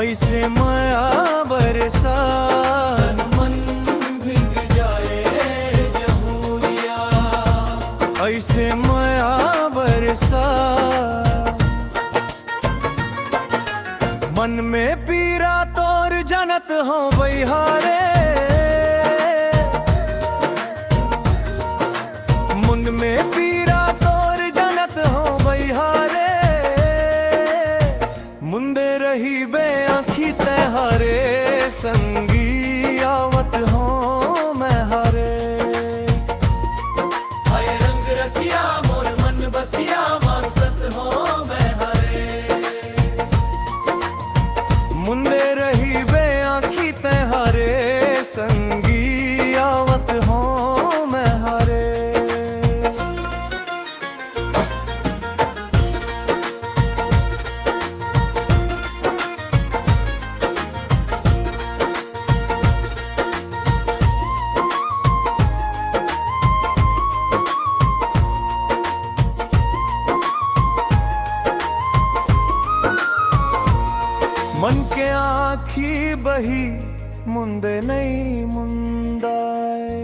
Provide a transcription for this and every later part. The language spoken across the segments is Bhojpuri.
ऐसे माया बरसा मन भिंग जाए जहूरिया, ऐसे माया बरसा मन में पीरा तोर जनत हो बहिहारे, मुंड में पीरा तोर जनत हो बहिहारे, मुंदे रही बे आँखी तहारे संगी आवत हो मैं हारे। हाय रंग रसिया मोर मन बसिया मानसत हो मैं हारे, मुंदे रही बे आँखी तहारे संगी आवत हो मैं हारे। मन के आँखी बही मुंदे नहीं मुंदाए,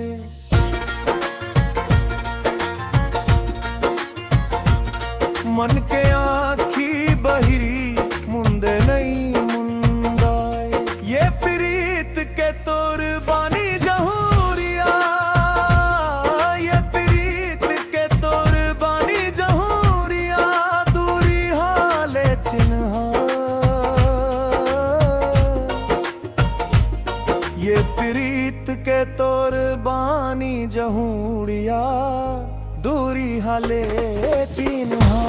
मन के आँखी बहिरी मुंदे नहीं मुंदाए, ये प्रीत के तोर बानी जहूरिया, ये प्रीत के तोर बानी जहूरिया, दूरी हाले चिन्हा, ये प्रीत के तोर बानी जहूरिया, दूरी हाले चिन्हा।